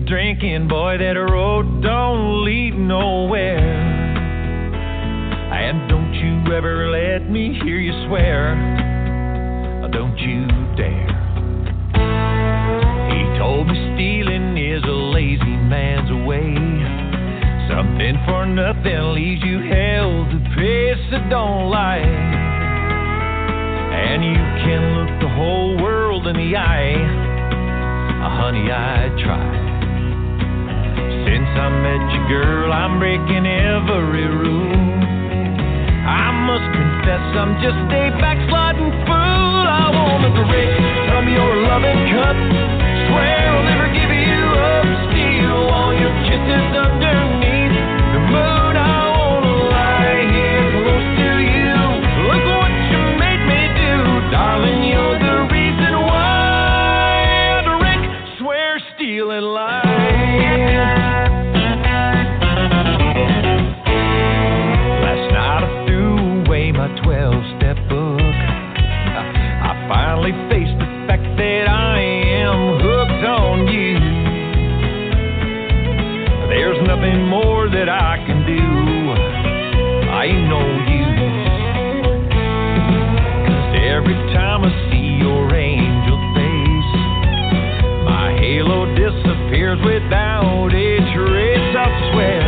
drinking, boy, that road don't lead nowhere. And don't you ever let me hear you swear. Don't you dare. He told me stealing is a lazy man's way. Something for nothing leaves you hell to pay, so don't lie. And you can look the whole world in the eye. Honey, I try. Since I met you, girl, I'm breaking every rule. I must confess I'm just a backsliding fool. I wanna drink from your loving cup. Swear I'll never give you up. Steal all your kisses underneath the moon. I wanna lie here close to you. Look what you made me do. Darling, you're the reason why I drink, swear, steal, and lie. Last night I threw away my 12-step book. I finally faced the fact that I am hooked on you. There's nothing more that I can do. I ain't no use. 'Cause every time I see your angel face, my halo disappears without a trace, I swear.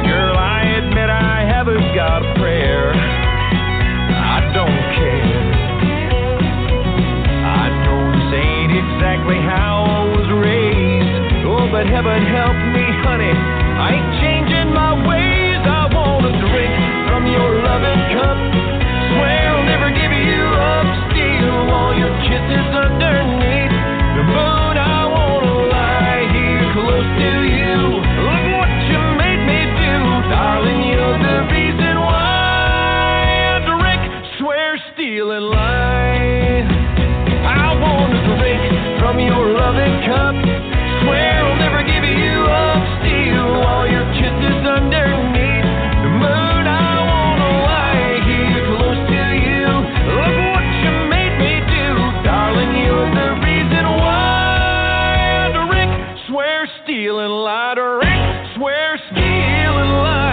Girl, I admit I haven't got a prayer. I don't care. I know this ain't exactly how I was raised. Oh, but heaven help me, honey, I ain't changing my ways. I wanna drink from your loving cup. Swear I'll never give you up. Steal all your kisses underneath the moon. I wanna lie here close to you. Look what you made me do. Darling, you're the reason why I drink, swear, steal, and lie. I wanna drink from your loving cup. Swear I'll never give you up. Steal all your kisses underneath the moon. I wanna lie here close to you. Look what you made me do. Darling, you're the reason why I drink, swear, steal, and lie. Drink, swear, steal, and lie.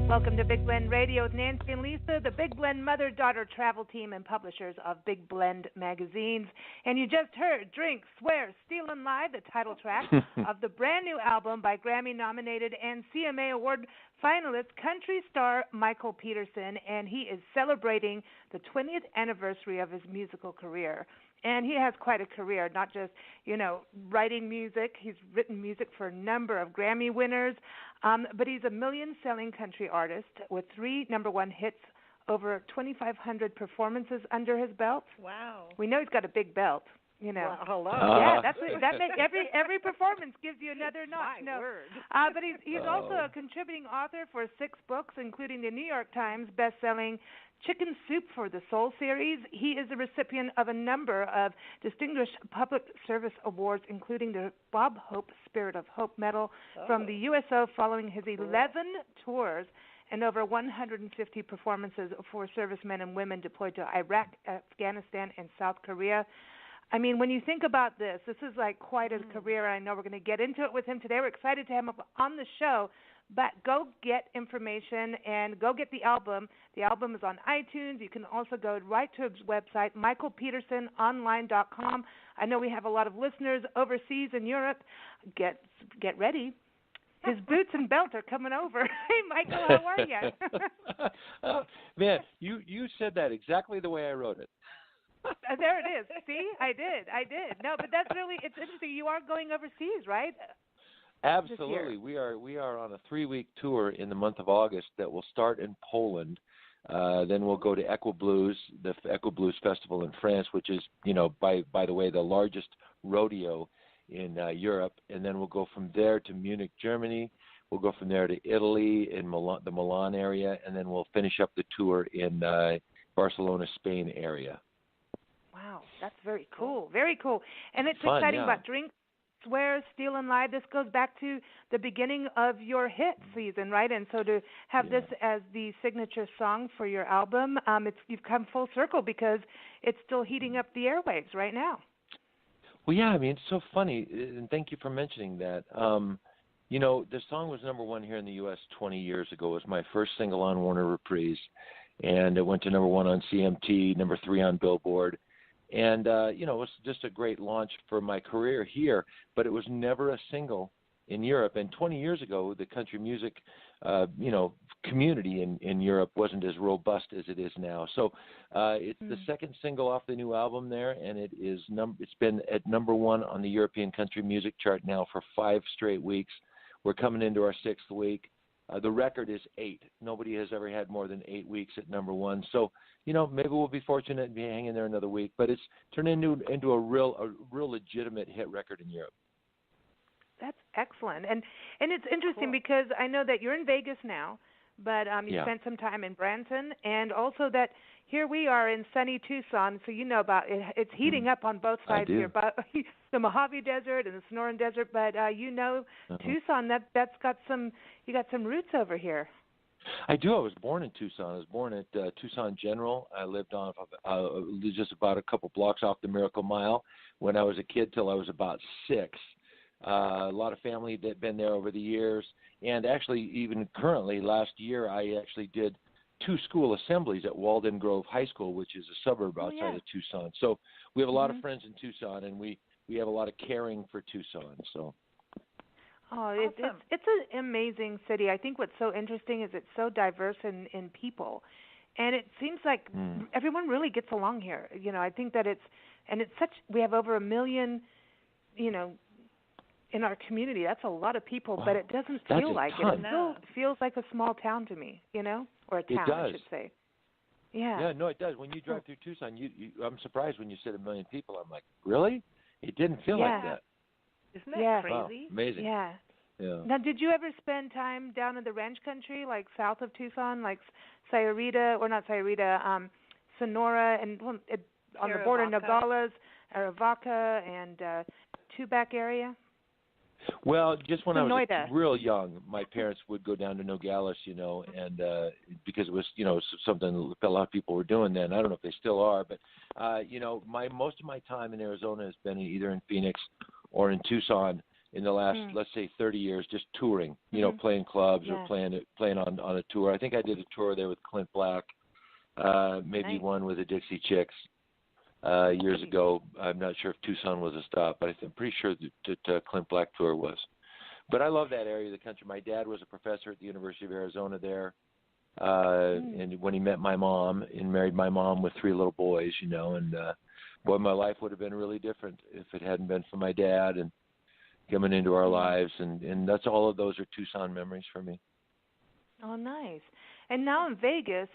Welcome to Big Blend Radio with Nancy and Lisa, the Big Blend mother-daughter travel team and publishers of Big Blend magazines. And you just heard Drink, Swear, Steal, and Lie, the title track of the brand new album by Grammy-nominated and CMA Award finalist country star Michael Peterson. And he is celebrating the 20th anniversary of his musical career. And he has quite a career, not just, writing music. He's written music for a number of Grammy winners, but he's a million-selling country artist with 3 number-1 hits, over 2,500 performances under his belt. Wow. We know he's got a big belt, Well, hello. Yeah, that makes every performance gives you another notch. My word. But he's also a contributing author for 6 books, including the New York Times best-selling Chicken Soup for the Soul series. He is a recipient of a number of distinguished public service awards, including the Bob Hope Spirit of Hope Medal from the USO following his 11 tours and over 150 performances for servicemen and women deployed to Iraq, Afghanistan, and South Korea. I mean, when you think about this is like quite a career. I know we're going to get into it with him today. We're excited to have him on the show. But go get information and go get the album. The album is on iTunes. You can also go right to his website, michael-peterson-online.com. I know we have a lot of listeners overseas in Europe. Get ready. His boots and belt are coming over. Hey, Michael, how are you? Man, you said that exactly the way I wrote it. There it is. See, I did. No, but that's really, it's interesting. You are going overseas, right? Absolutely. We are on a 3-week tour in the month of August that will start in Poland. Then we'll go to Echo Blues, the Echo Blues Festival in France, which is, by the way, the largest rodeo in Europe. And then we'll go from there to Munich, Germany. We'll go from there to Italy in the Milan area, and then we'll finish up the tour in Barcelona, Spain area. Wow, that's very cool. Very cool. And it's Fun, exciting yeah. about Drink, Swear, Steal and Lie, this goes back to the beginning of your hit season, right? And so to have this as the signature song for your album, you've come full circle because it's still heating up the airwaves right now. Well, yeah, I mean, it's so funny, and thank you for mentioning that. You know, the song was number one here in the U.S. 20 years ago. It was my first single on Warner Reprise, and it went to number one on CMT, number 3 on Billboard. And, you know, it was just a great launch for my career here, but it was never a single in Europe. And 20 years ago, the country music, you know, community in Europe wasn't as robust as it is now. So it's the second single off the new album there, and it's been at number one on the European country music chart now for 5 straight weeks. We're coming into our 6th week. The record is 8. Nobody has ever had more than 8 weeks at number one. So, you know, maybe we'll be fortunate and be hanging there another week. But it's turned into a real legitimate hit record in Europe. That's excellent. And it's interesting because I know that you're in Vegas now, but you spent some time in Branson, and also that here we are in sunny Tucson, so you know about it. It's heating up on both sides here, but the Mojave Desert and the Sonoran Desert. But you know, Tucson, that's got some. You got some roots over here. I do. I was born in Tucson. I was born at Tucson General. I lived on just about a couple blocks off the Miracle Mile when I was a kid till I was about 6. A lot of family that had been there over the years, and actually even currently last year I actually did 2 school assemblies at Walden Grove High School, which is a suburb outside of Tucson. So we have a lot of friends in Tucson, and we have a lot of caring for Tucson. So. Oh, it's an amazing city. I think what's so interesting is it's so diverse in people, and it seems like everyone really gets along here. You know, I think that we have over 1 million, you know, in our community. That's a lot of people, but it doesn't feel like it. It still feels like a small town to me, you know, or a town, I should say. Yeah. Yeah, no, it does. When you drive through Tucson, I'm surprised when you said 1 million people. I'm like, really? It didn't feel like that. Isn't that crazy? Wow, amazing. Yeah. Now, did you ever spend time down in the ranch country, like south of Tucson, like Sayurita, or not Sayurita, Sonora, and on the border, Nogales, Arivaca, and Tubac area? Well, just when I was real young, my parents would go down to Nogales, you know, and because it was, you know, something a lot of people were doing then. I don't know if they still are, but you know, most of my time in Arizona has been either in Phoenix or in Tucson in the last, let's say, 30 years, just touring, you know, playing clubs or playing on a tour. I think I did a tour there with Clint Black, maybe one with the Dixie Chicks. Years ago. I'm not sure if Tucson was a stop, but I'm pretty sure that Clint Black tour was. But I love that area of the country. My dad was a professor at the University of Arizona there, and when he met my mom and married my mom with 3 little boys, you know, and boy, my life would have been really different if it hadn't been for my dad and coming into our lives, and that's all of those are Tucson memories for me. Oh, nice. And now in Vegas.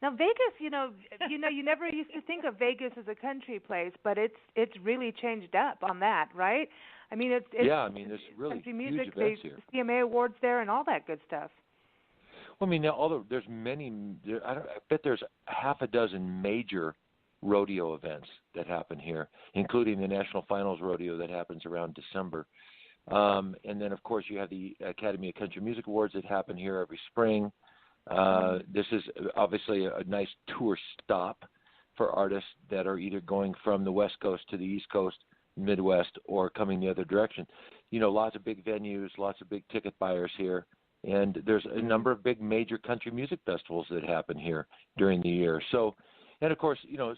Now Vegas, you know, you never used to think of Vegas as a country place, but it's really changed up on that, right? I mean, it's there's really country huge music, events here. CMA awards there, and all that good stuff. Well, I mean, now there's many. I bet there's half a dozen major rodeo events that happen here, including the National Finals Rodeo that happens around December. And then, of course, you have the Academy of Country Music Awards that happen here every spring. This is obviously a nice tour stop for artists that are either going from the West Coast to the East Coast, Midwest, or coming the other direction. You know, lots of big venues, lots of big ticket buyers here, and there's a number of big major country music festivals that happen here during the year. So, and of course, you know,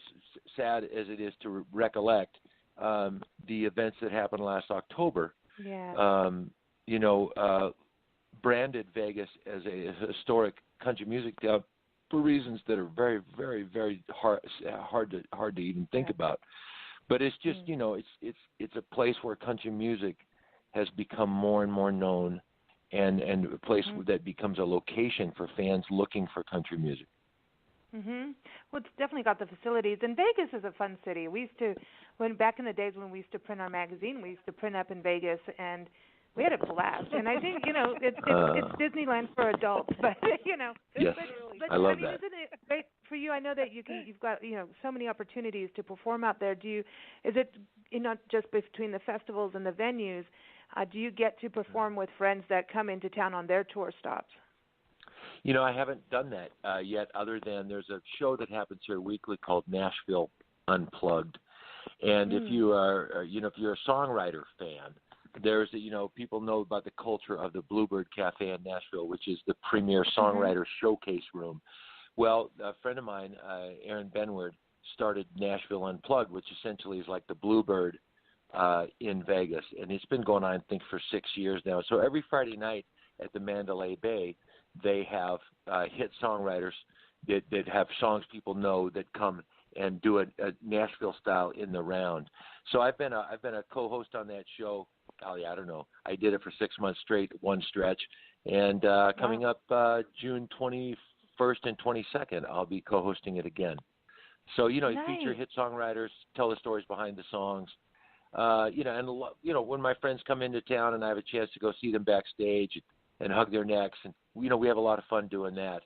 sad as it is to recollect the events that happened last October. You know, branded Vegas as a historic country music town for reasons that are very, very, very hard to even think about. But it's just, you know, it's a place where country music has become more and more known, and a place that becomes a location for fans looking for country music. Well, it's definitely got the facilities, and Vegas is a fun city. We used to, back in the days when we used to print our magazine, we used to print up in Vegas, and we had a blast. And I think, you know, it's Disneyland for adults, but you know. Yes, but I love mean, that. Isn't it great for you? I know that you've got so many opportunities to perform out there. Is it not just between the festivals and the venues? Do you get to perform with friends that come into town on their tour stops? I haven't done that yet, other than there's a show that happens here weekly called Nashville Unplugged. And if you are, if you're a songwriter fan, there's, people know about the culture of the Bluebird Cafe in Nashville, which is the premier songwriter showcase room. Well, a friend of mine, Aaron Benward, started Nashville Unplugged, which essentially is like the Bluebird in Vegas. And it's been going on, I think, for 6 years now. So every Friday night at the Mandalay Bay, they have hit songwriters that have songs people know that come and do a Nashville style in the round. So I've been a co-host on that show. Golly, I don't know. I did it for 6 months straight, one stretch. And coming up June 21st and 22nd, I'll be co-hosting it again. So, you feature hit songwriters, tell the stories behind the songs. When my friends come into town and I have a chance to go see them backstage and hug their necks, and, we have a lot of fun doing that.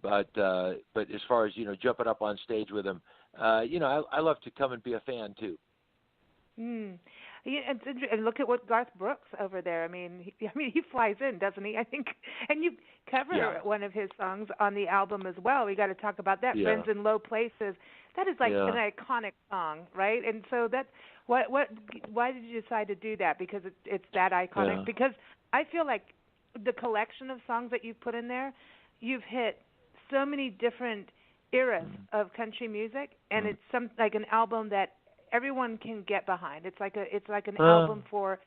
But as far as, jumping up on stage with them, I love to come and be a fan too. Yeah, and look at what Garth Brooks over there. I mean, he flies in, doesn't he? I think, and you cover one of his songs on the album as well. We got to talk about that. Friends in Low Places. That is like an iconic song, right? And so that's why did you decide to do that? Because it's that iconic. Yeah. Because I feel like the collection of songs that you've put in there, you've hit so many different eras of country music, and it's like an album that everyone can get behind. It's like an album for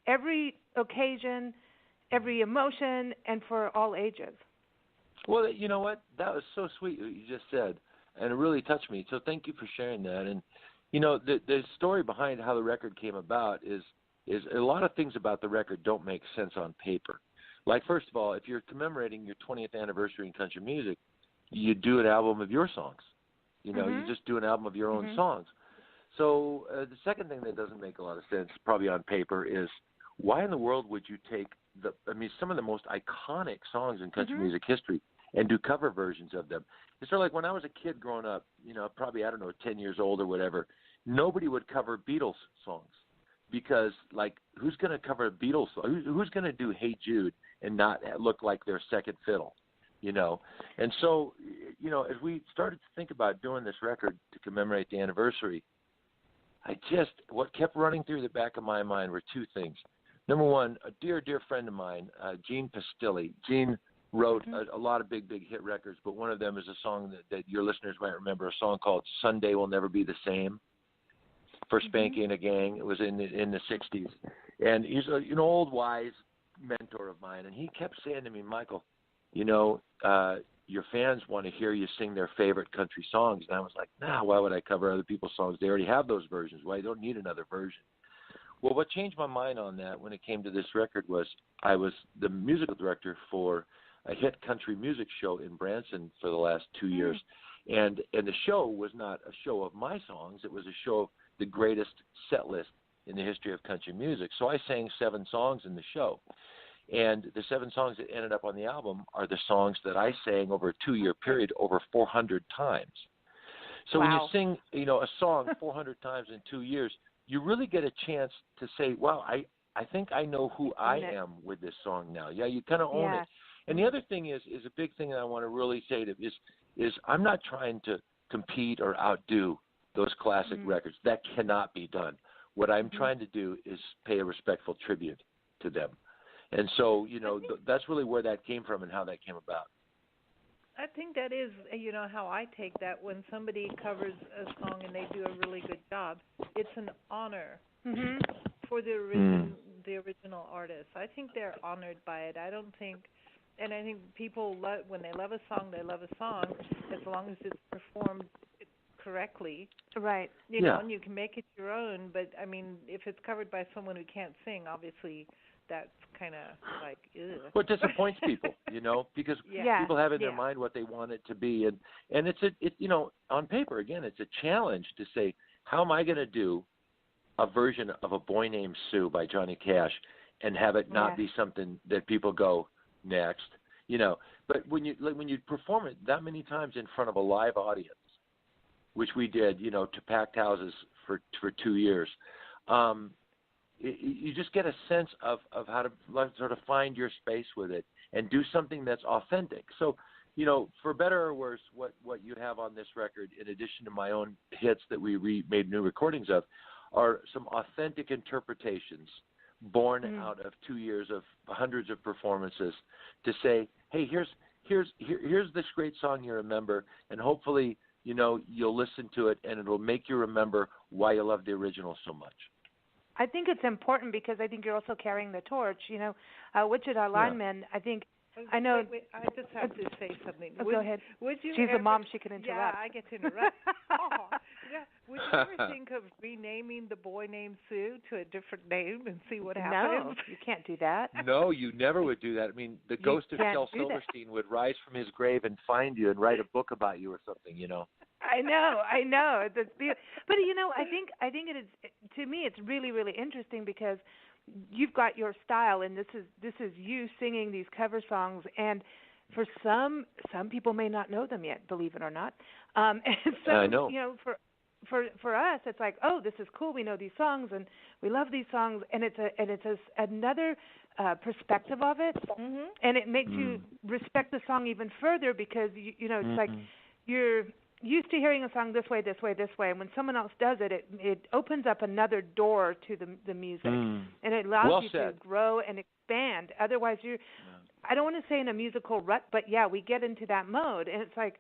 every occasion, every emotion, and for all ages. Well, you know what? That was so sweet what you just said, and it really touched me. So thank you for sharing that. And the story behind how the record came about is a lot of things about the record don't make sense on paper. Like, first of all, if you're commemorating your 20th anniversary in country music, you do an album of your songs. You just do an album of your own songs. So the second thing that doesn't make a lot of sense, probably on paper, is why in the world would you take some of the most iconic songs in country music history and do cover versions of them? It's sort of like when I was a kid growing up, probably, 10 years old or whatever, nobody would cover Beatles songs because, like, who's going to cover a Beatles song? Who's going to do Hey Jude and not look like their second fiddle? And so, as we started to think about doing this record to commemorate the anniversary, what kept running through the back of my mind were two things. Number one, a dear, dear friend of mine, Gene Pastilli. Gene wrote a lot of big, big hit records, but one of them is a song that your listeners might remember, a song called Sunday Will Never Be the Same for Spanky and a Gang. It was in the 60s. And he's an old, wise mentor of mine, and he kept saying to me, Michael, your fans want to hear you sing their favorite country songs. And I was like, why would I cover other people's songs? They already have those versions. Why? They don't need another version. Well, what changed my mind on that when it came to this record was I was the musical director for a hit country music show in Branson for the last 2 years. And the show was not a show of my songs. It was a show of the greatest set list in the history of country music. So I sang 7 songs in the show. And the 7 songs that ended up on the album are the songs that I sang over a 2-year period over 400 times. So when you sing, a song 400 times in 2 years, you really get a chance to say, wow, I think I know who I am with this song now. Yeah, you kind of own it. And the other thing is a big thing that I want to really say to is I'm not trying to compete or outdo those classic records. That cannot be done. What I'm trying to do is pay a respectful tribute to them. And so, that's really where that came from and how that came about. I think that is, how I take that when somebody covers a song and they do a really good job. It's an honor for the original artist. I think they're honored by it. I think people when they love a song, they love a song as long as it's performed correctly. Right. You know, and you can make it your own. But, I mean, if it's covered by someone who can't sing, obviously that's kind of like, ugh. Well, it disappoints people, because people have in their mind what they want it to be. And it's on paper, again, it's a challenge to say, how am I going to do a version of A Boy Named Sue by Johnny Cash and have it not be something that people go next? But when you perform it that many times in front of a live audience, which we did, to packed houses for 2 years, you just get a sense of how to sort of find your space with it and do something that's authentic. So, for better or worse, what you have on this record, in addition to my own hits that we made new recordings of, are some authentic interpretations born out of 2 years of hundreds of performances to say, hey, here's this great song you remember, and hopefully, you'll listen to it and it'll make you remember why you love the original so much. I think it's important because I think you're also carrying the torch. Wichita Lineman, I think, I know. Wait, I just have to say something. Go ahead. She's a mom. She can interrupt. Yeah, I get to interrupt. Would you ever think of renaming the boy named Sue to a different name and see what happens? No, you can't do that. No, you never would do that. I mean, the ghost of Shel Silverstein would rise from his grave and find you and write a book about you or something, I know. But I think it is. To me, it's really, really interesting because you've got your style, and this is you singing these cover songs, and for some people may not know them yet, believe it or not. And so, I know. For us, it's like, oh, this is cool. We know these songs, and we love these songs, and it's another perspective of it, and it makes you respect the song even further because it's like you're used to hearing a song this way, and when someone else does it, it opens up another door to the music, and it allows you to grow and expand. Otherwise, I don't want to say in a musical rut, but yeah, we get into that mode, and it's like,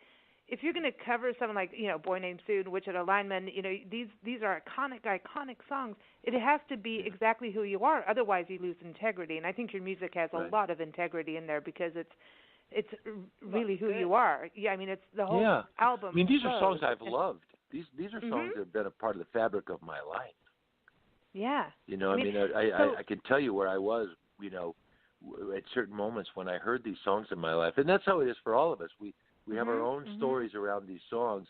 if you're going to cover something like, Boy Named Sue and Wichita Lineman, these are iconic songs. It has to be exactly who you are. Otherwise, you lose integrity. And I think your music has a lot of integrity in there because it's really who you are. Yeah, I mean, it's the whole album. I mean, these are songs I've loved. These are songs that have been a part of the fabric of my life. Yeah. I can tell you where I was, at certain moments when I heard these songs in my life. And that's how it is for all of us. We have our own stories around these songs,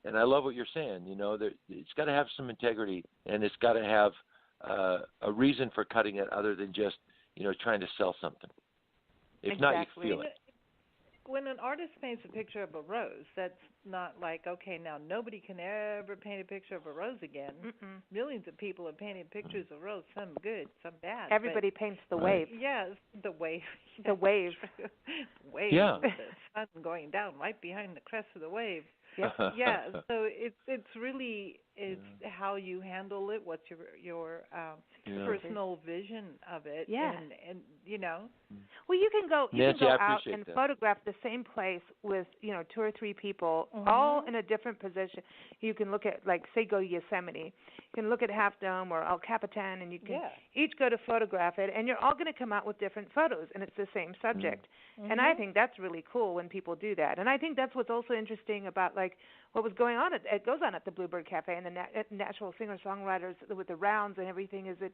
and I love what you're saying. It's got to have some integrity, and it's got to have a reason for cutting it other than just trying to sell something. If not, you feel it. When an artist paints a picture of a rose, that's not like, okay, now nobody can ever paint a picture of a rose again. Millions of people have painted pictures of rose, some good, some bad. Everybody paints the wave. Yes, the wave. The wave. Wave. Yeah. The sun going down right behind the crest of the wave. Yep. Yeah. So it's really how you handle it. What's your personal vision of it? Yeah. And Well, you can go Nancy, I out appreciate and that. photograph the same place with 2 or 3 people, all in a different position. You can look at, like, say, go to Yosemite. You can look at Half Dome or El Capitan, and you can each go to photograph it, and you're all going to come out with different photos, and it's the same subject. And I think that's really cool when people do that. And I think that's what's also interesting about, like, what was going on. It goes on at the Bluebird Cafe and the Natural Singer-Songwriters with the rounds and everything, is it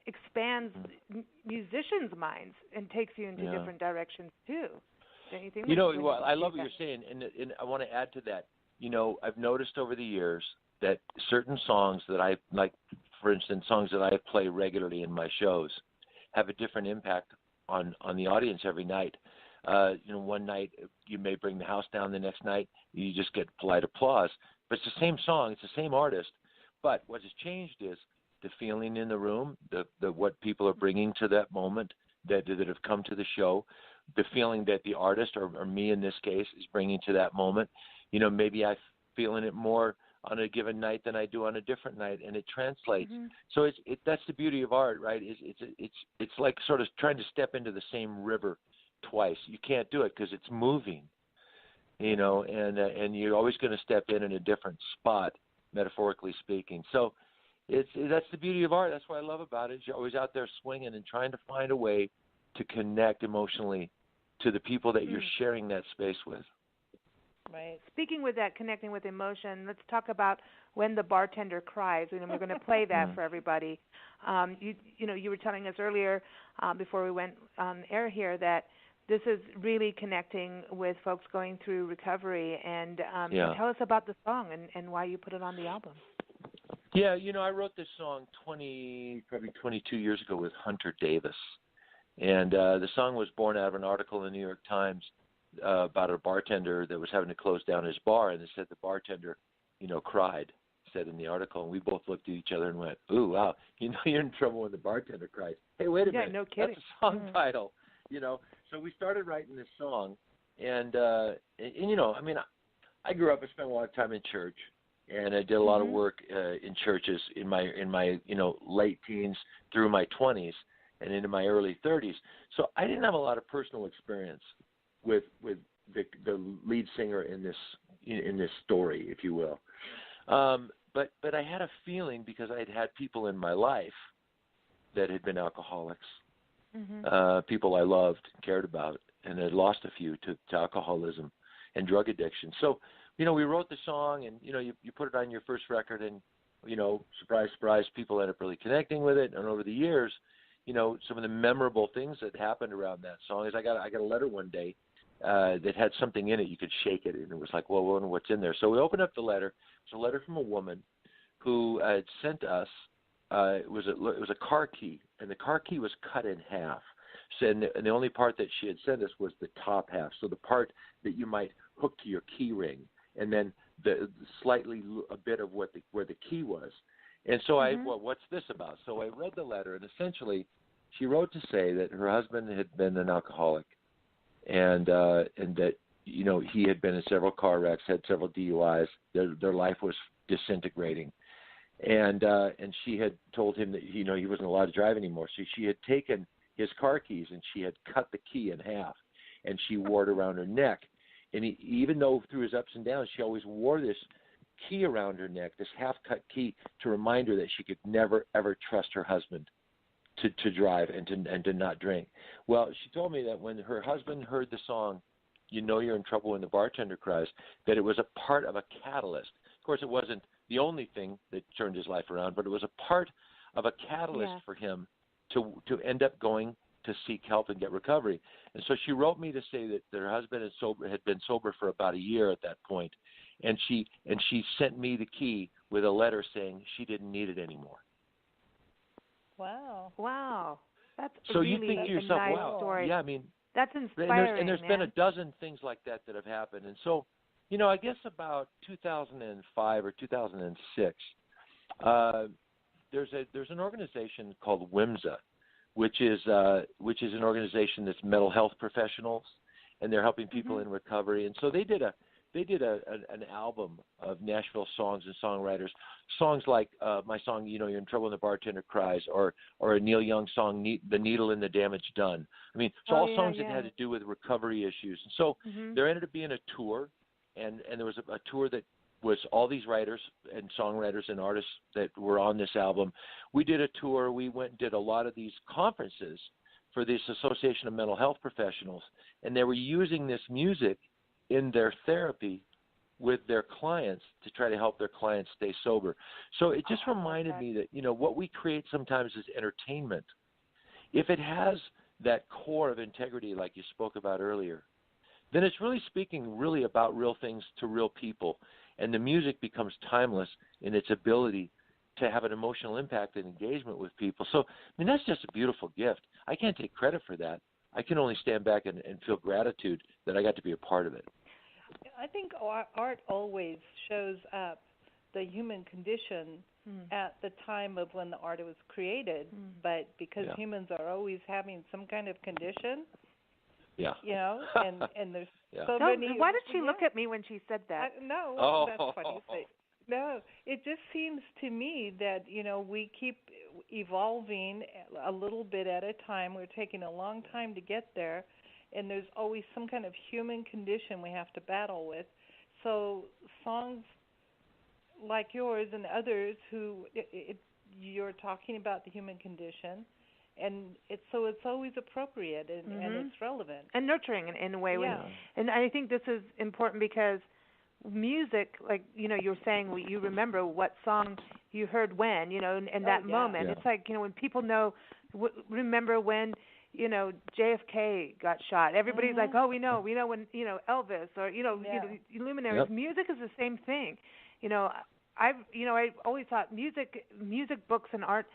expands musicians' minds and takes you into different directions, too. Don't you think? I love what you're saying, and I want to add to that. I've noticed over the years that certain songs that I like, for instance, songs that I play regularly in my shows, have a different impact on the audience every night. One night you may bring the house down, the next night you just get polite applause. But it's the same song, it's the same artist. But what has changed is the feeling in the room, the what people are bringing to that moment that have come to the show, the feeling that the artist or me in this case is bringing to that moment. Maybe I'm feeling it more on a given night than I do on a different night, and it translates. So that's the beauty of art, right? It's like sort of trying to step into the same river twice. You can't do it because it's moving, and you're always going to step in a different spot, metaphorically speaking. So that's the beauty of art. That's what I love about it. You're always out there swinging and trying to find a way to connect emotionally to the people that you're sharing that space with. Right. Speaking with that, connecting with emotion, let's talk about When the Bartender Cries, and we're going to play that for everybody. You were telling us earlier before we went on air here that this is really connecting with folks going through recovery, and tell us about the song and why you put it on the album. Yeah, I wrote this song probably 22 years ago with Hunter Davis, And the song was born out of an article in the New York Times about a bartender that was having to close down his bar, and it said the bartender, cried, said in the article, and we both looked at each other and went, "Ooh, wow, you're in trouble when the bartender cries." Hey, wait a minute, no kidding. That's a song title, So we started writing this song, and I grew up. I spent a lot of time in church, and I did a lot of work in churches in my late teens through my 20s and into my early 30s. So I didn't have a lot of personal experience with the lead singer in this story, if you will. But I had a feeling, because I had had people in my life that had been alcoholics, people I loved and cared about, and had lost a few to alcoholism and drug addiction. So, we wrote the song, and, you put it on your first record, and, surprise, surprise, people end up really connecting with it. And over the years, some of the memorable things that happened around that song is I got a letter one day that had something in it. You could shake it, and it was like, well, what's in there? So we opened up the letter. It was a letter from a woman who had sent us. It was a car key, and the car key was cut in half. So, and the only part that she had sent us was the top half, so the part that you might hook to your key ring, and then slightly a bit of where the key was. And so what's this about? So I read the letter, and essentially, she wrote to say that her husband had been an alcoholic, and that he had been in several car wrecks, had several DUIs. Their life was disintegrating, and she had told him that he wasn't allowed to drive anymore. So she had taken his car keys, and she had cut the key in half, and she wore it around her neck. And even though through his ups and downs, she always wore this key around her neck, this half-cut key, to remind her that she could never ever trust her husband to drive and to not drink. Well, she told me that when her husband heard the song, "You're in trouble when the bartender cries," that it was a part of a catalyst. Of course, it wasn't the only thing that turned his life around, but it was a part of a catalyst for him to end up going to seek help and get recovery. And so she wrote me to say that her husband had been sober for about a year at that point, and she sent me the key with a letter saying she didn't need it anymore. Wow. That's so really you think to yourself, nice wow, story. yeah, I mean, that's inspiring. And there's been a dozen things like that have happened. And so, I guess about 2005 or 2006, there's an organization called WIMSA, which is an organization that's mental health professionals, and they're helping people in recovery. And so they did an album of Nashville songs and songwriters, songs like my song, You're in Trouble When the Bartender Cries, or a Neil Young song, The Needle and the Damage Done. I mean, it's all songs that had to do with recovery issues. And so there ended up being a tour, and there was a tour that was all these writers and songwriters and artists that were on this album. We did a tour. We went and did a lot of these conferences for this Association of Mental Health Professionals, and they were using this music in their therapy with their clients to try to help their clients stay sober. So it just reminded me that, what we create sometimes is entertainment. If it has that core of integrity like you spoke about earlier, then it's really speaking really about real things to real people, and the music becomes timeless in its ability to have an emotional impact and engagement with people. So, I mean, that's just a beautiful gift. I can't take credit for that. I can only stand back and feel gratitude that I got to be a part of it. I think art always shows up the human condition at the time of when the art was created, but because humans are always having some kind of condition, and there's so many. Why did she look at me when she said that? That's funny. No, it just seems to me that, we keep evolving a little bit at a time. We're taking a long time to get there, and there's always some kind of human condition we have to battle with. So songs like yours and others you're talking about the human condition, and it's always appropriate and it's relevant. And nurturing in a way. And I think this is important because music, like, you're saying, you remember what song you heard when, in that moment. It's like, when people remember when, JFK got shot. Everybody's like, we know when, Elvis or, luminaries. Music is the same thing. I always thought music books and art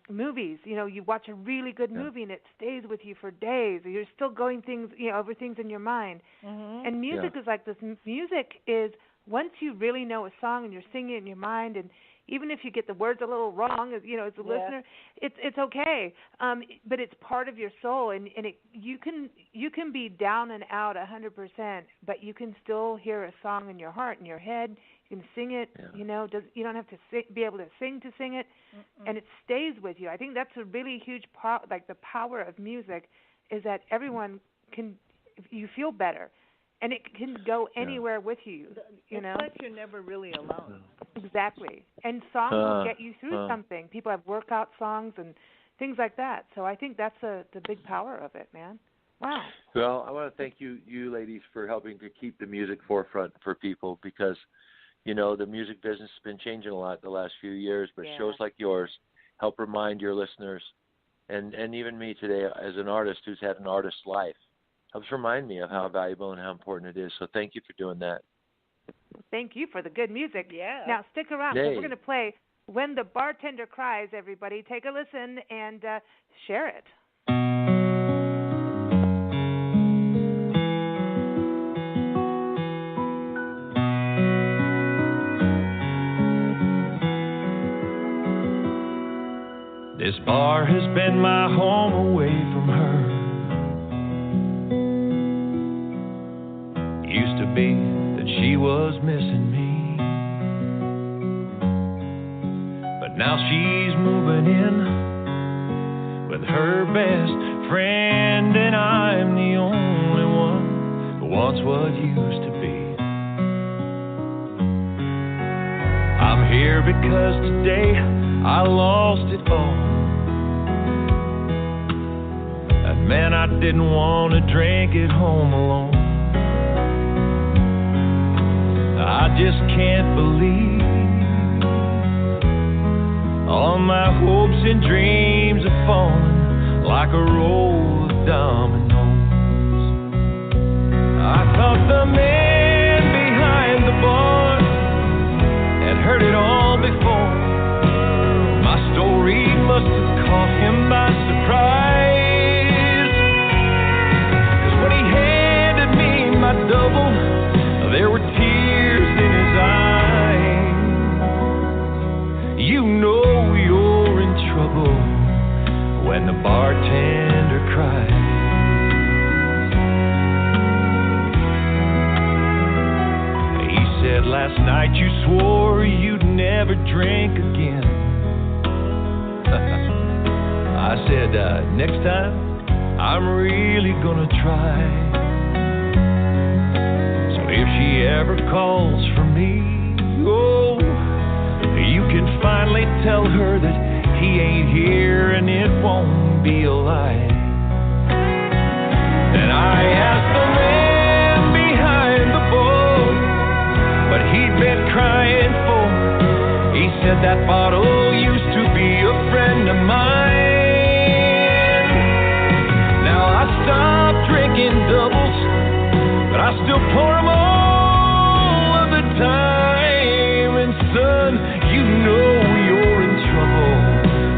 movies. You watch a really good movie and it stays with you for days. You're still going over things in your mind. Mm-hmm. And music is like this. Music is, once you really know a song and you're singing it in your mind, and even if you get the words a little wrong, as a listener, it's okay. But it's part of your soul, and you can be down and out 100%, but you can still hear a song in your heart, in your head. You can sing it. You don't have to be able to sing it, and it stays with you. I think that's a really huge part. Like the power of music is that everyone can. You feel better. And it can go anywhere with you, It's like you're never really alone. Exactly. And songs will get you through something. People have workout songs and things like that. So I think that's the big power of it, man. Wow. Well, I want to thank you ladies for helping to keep the music forefront for people, because, the music business has been changing a lot the last few years, but shows like yours help remind your listeners and even me today as an artist who's had an artist's life. Helps remind me of how valuable and how important it is. So thank you for doing that. Thank you for the good music. Yeah. Now stick around, because we're going to play When the Bartender Cries, everybody. Take a listen and share it. This bar has been my home away from her. Used to be that she was missing me, but now she's moving in with her best friend, and I'm the only one who wants what used to be. I'm here because today I lost it all. That meant I didn't want to drink at home alone. I just can't believe all my hopes and dreams have fallen like a roll of dominoes. I thought the man behind the bar had heard it all before. My story must have caught him by surprise, 'cause when he handed me my double, there were tears in his eyes. You're in trouble when the bartender cries. He said, last night you swore you'd never drink again. I said, next time I'm really gonna try. If she ever calls for me, you can finally tell her that he ain't here and it won't be a lie. And I asked the man behind the bar what he'd been crying for. He said that bottle used to be a friend of mine. Now I stopped drinking doubles, but I still pour them all of the time. And son, you're in trouble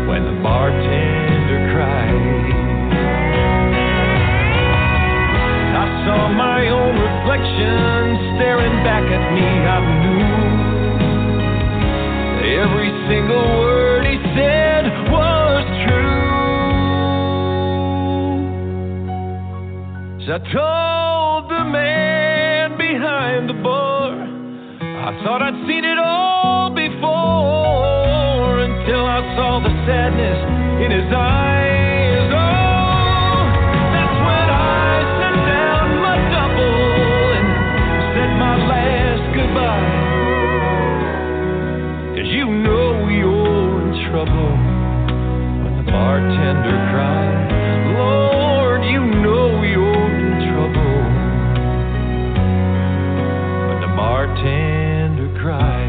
when the bartender cries. I saw my own reflection staring back at me. I knew every single word he said was true. So I told the man behind the bar I thought I'd seen it all before, until I saw the sadness in his eyes. Oh, that's when I set down my double and said my last goodbye. 'Cause you're in trouble when the bartender cries. Lord, you're in trouble when the bartender cries.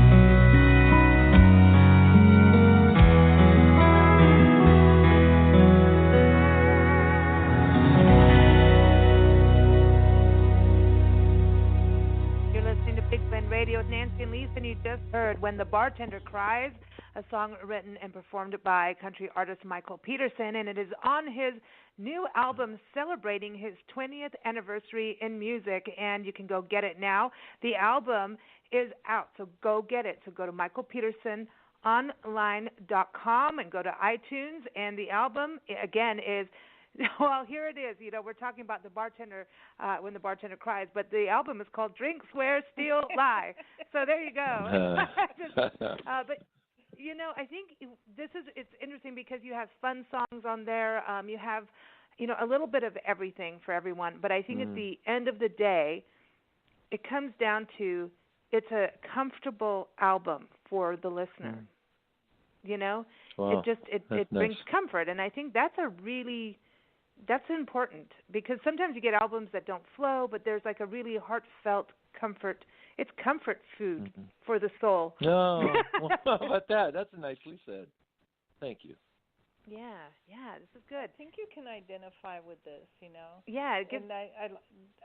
You're listening to Big Bend Radio with Nancy and Lisa, and you just heard When the Bartender Cries, a a song written and performed by country artist Michael Peterson, and it is on his new album celebrating his 20th anniversary in music, and you can go get it now. The album is out, so go get it. So go to michael-peterson-online.com and go to iTunes, and the album, again, is, well, here it is. You know, we're talking about the bartender, when the bartender cries, but the album is called Drink, Swear, Steal, Lie. So there you go. But, you know, I think it's interesting because you have fun songs on there. You have, you know, a little bit of everything for everyone. But I think at the end of the day, it comes down to it's a comfortable album for the listener. You know, wow. it brings comfort, and I think that's important because sometimes you get albums that don't flow, but there's like a really heartfelt comfort. It's comfort food for the soul. No, well, how about that? That's nicely said. Thank you. Yeah, this is good. I think you can identify with this, you know. Yeah, and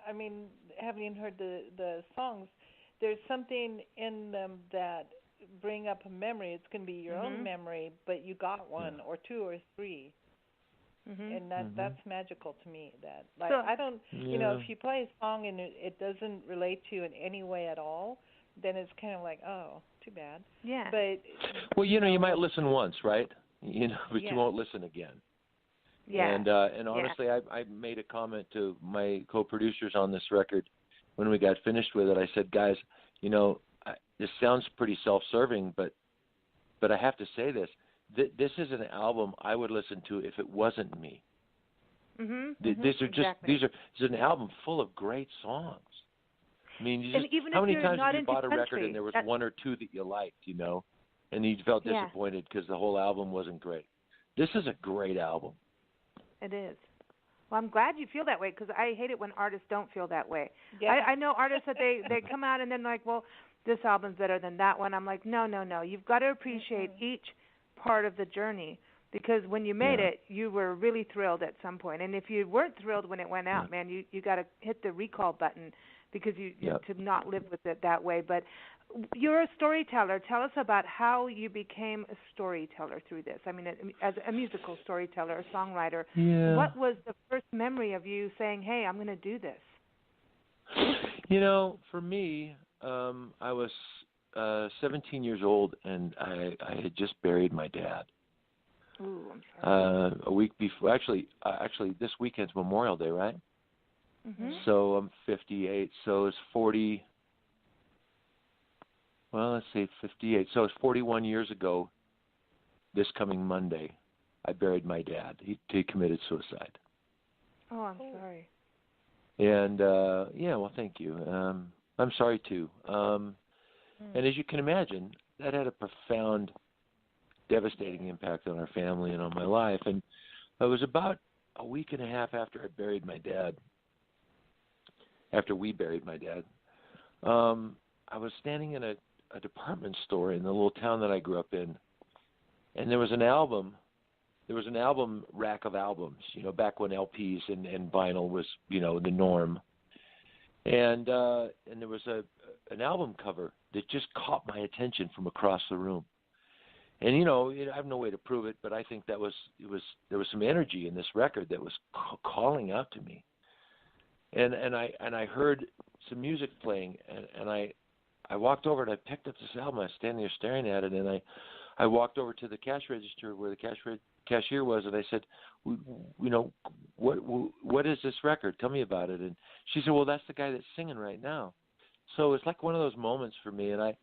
I mean, having heard the songs, there's something in them that bring up a memory. It's going to be your own memory, but you got one or two or three. And that's magical to me. That like so, I don't, you know, if you play a song and it doesn't relate to you in any way at all, then it's kind of like, oh, too bad. Yeah. But well, you know, you might listen once, right? You know, but you won't listen again. Yeah. And honestly, I made a comment to my co-producers on this record when we got finished with it. I said, guys, you know, this sounds pretty self-serving, but I have to say this. This is an album I would listen to if it wasn't me. These are just this is an album full of great songs. I mean, how many times have you bought a record and there was one or two that you liked, you know, and you felt disappointed because the whole album wasn't great? This is a great album. It is. Well, I'm glad you feel that way because I hate it when artists don't feel that way. Yeah. I know artists that they come out and then like, well, this album's better than that one. I'm like, no. You've got to appreciate each part of the journey because when you made it, you were really thrilled at some point. And if you weren't thrilled when it went out, man, you got to hit the recall button because you to not live with it that way. But you're a storyteller. Tell us about how you became a storyteller through this. I mean, as a musical storyteller, a songwriter, what was the first memory of you saying, hey, I'm going to do this? You know, for me, I was 17 years old, and I had just buried my dad. Ooh, I'm sorry. A week before, actually, this weekend's Memorial Day, right? So I'm 58. So it's 40. Well, let's say 58. So it's 41 years ago. This coming Monday, I buried my dad. He committed suicide. Oh, I'm sorry. And well, thank you. I'm sorry too. And as you can imagine, that had a profound, devastating impact on our family and on my life. And it was about a week and a half after I buried my dad, after we buried my dad, I was standing in a department store in the little town that I grew up in, and there was an album rack of albums, you know, back when LPs and vinyl was, you know, the norm. And there was an album cover that just caught my attention from across the room. And you know, I have no way to prove it, but I think there was some energy in this record that was calling out to me. And I heard some music playing, and I walked over and I picked up this album. I was standing there staring at it, and I walked over to the cash register where the cashier was, and I said, you know, what is this record? Tell me about it. And she said, well, that's the guy that's singing right now. So it's like one of those moments for me, and I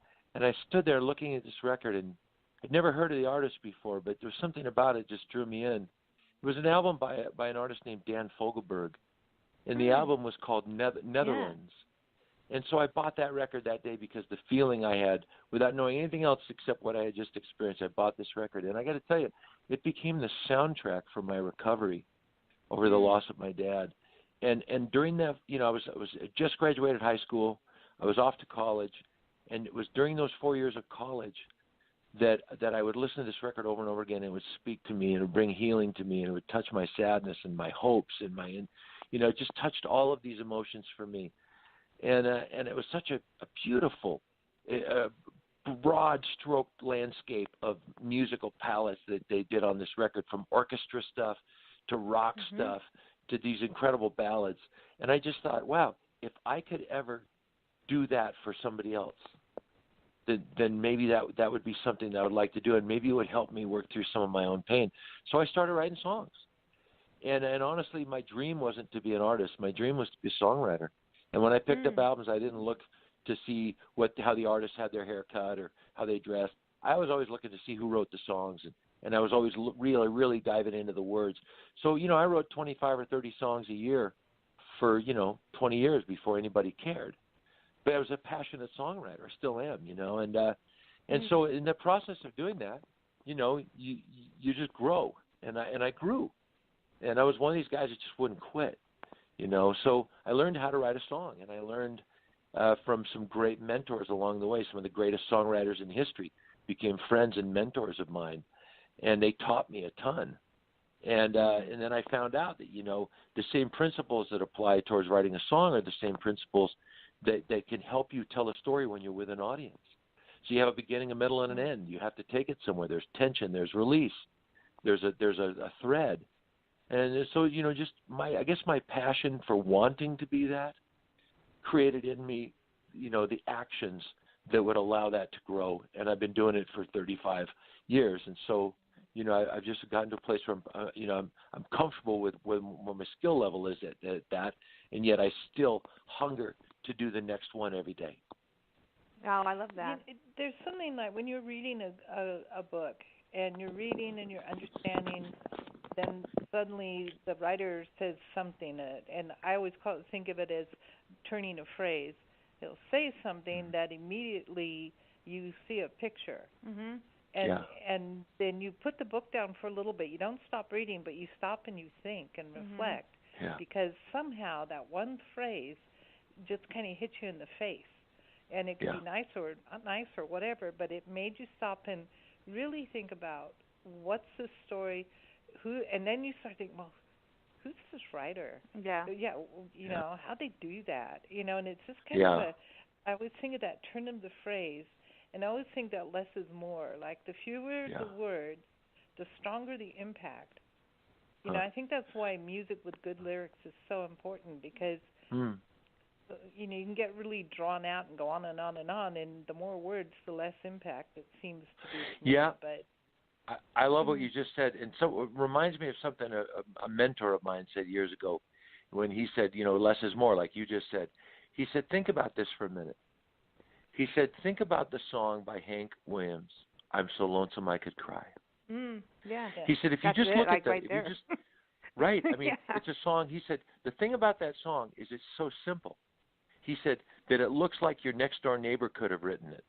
stood there looking at this record, and I'd never heard of the artist before, but there was something about it just drew me in. It was an album by an artist named Dan Fogelberg, and the album was called Netherlands. And so I bought that record that day because the feeling I had, without knowing anything else except what I had just experienced, I bought this record. And I got to tell you, it became the soundtrack for my recovery over the loss of my dad. And during that, you know, I was just graduated high school. I was off to college, and it was during those 4 years of college that I would listen to this record over and over again. And it would speak to me, and it would bring healing to me, and it would touch my sadness and my hopes and you know, it just touched all of these emotions for me. And it was such a beautiful, broad-stroked landscape of musical palettes that they did on this record, from orchestra stuff to rock stuff to these incredible ballads. And I just thought, wow, if I could ever do that for somebody else, then maybe that would be something that I would like to do, and maybe it would help me work through some of my own pain. So I started writing songs. And honestly, my dream wasn't to be an artist. My dream was to be a songwriter. And when I picked up albums, I didn't look to see how the artists had their hair cut or how they dressed. I was always looking to see who wrote the songs, and I was always really, really diving into the words. So, I wrote 25 or 30 songs a year for, 20 years before anybody cared. But I was a passionate songwriter. I still am, and so in the process of doing that, you just grow, and I grew, and I was one of these guys that just wouldn't quit, So I learned how to write a song, and I learned from some great mentors along the way. Some of the greatest songwriters in history became friends and mentors of mine, and they taught me a ton. And then I found out that the same principles that apply towards writing a song are the same principles that can help you tell a story when you're with an audience. So you have a beginning, a middle, and an end. You have to take it somewhere. There's tension. There's release. There's a thread. And so just I guess my passion for wanting to be that created in me, the actions that would allow that to grow. And I've been doing it for 35 years. And so, I've just gotten to a place where I'm comfortable with where my skill level is at that, and yet I still hunger to do the next one every day. Oh, I love that. There's something like when you're reading a book and you're reading and you're understanding, then suddenly the writer says something, and I always think of it as turning a phrase. He'll say something that immediately you see a picture. And then you put the book down for a little bit. You don't stop reading, but you stop and you think and reflect, because somehow that one phrase just kind of hits you in the face. And it could be nice or not nice or whatever, but it made you stop and really think about what's the story, and then you start thinking, well, who's this writer? How'd they do that? And it's just kind of I always think of that turn of the phrase. And I always think that less is more. Like the fewer the words, the stronger the impact. I think that's why music with good lyrics is so important, because you can get really drawn out and go on and on and on, and the more words, the less impact it seems to be. But I love what you just said, and so it reminds me of something a mentor of mine said years ago, when he said, less is more, like you just said. He said, think about this for a minute. He said, think about the song by Hank Williams, I'm So Lonesome I Could Cry. He said, if you just look at that, right there. Right, I mean, it's a song. He said, the thing about that song is it's so simple. He said that it looks like your next-door neighbor could have written it,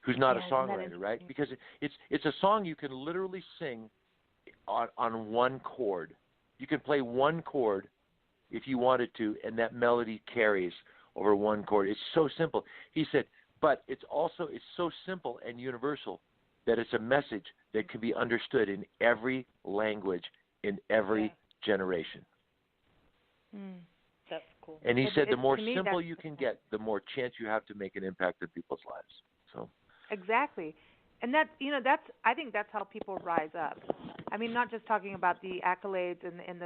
who's not a songwriter, right? Because it's a song you can literally sing on one chord. You can play one chord if you wanted to, and that melody carries over one chord. It's so simple. He said, but it's so simple and universal that it's a message that can be understood in every language, in every generation. That's cool. And he said the more simple you can get, the more chance you have to make an impact in people's lives. So exactly. And I think that's how people rise up. I mean, not just talking about the accolades and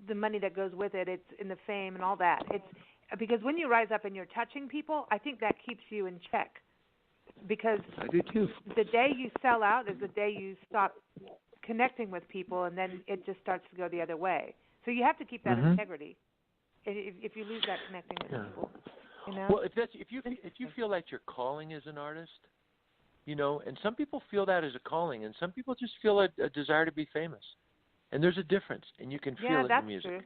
the money that goes with it, it's in the fame and all that. It's because when you rise up and you're touching people, I think that keeps you in check. Because I do too. The day you sell out is the day you stop connecting with people, and then it just starts to go the other way. So you have to keep that integrity. If you lose that connecting with people, Well, if you feel like your calling as an artist, and some people feel that as a calling, and some people just feel a desire to be famous, and there's a difference, and you can feel it in music. True.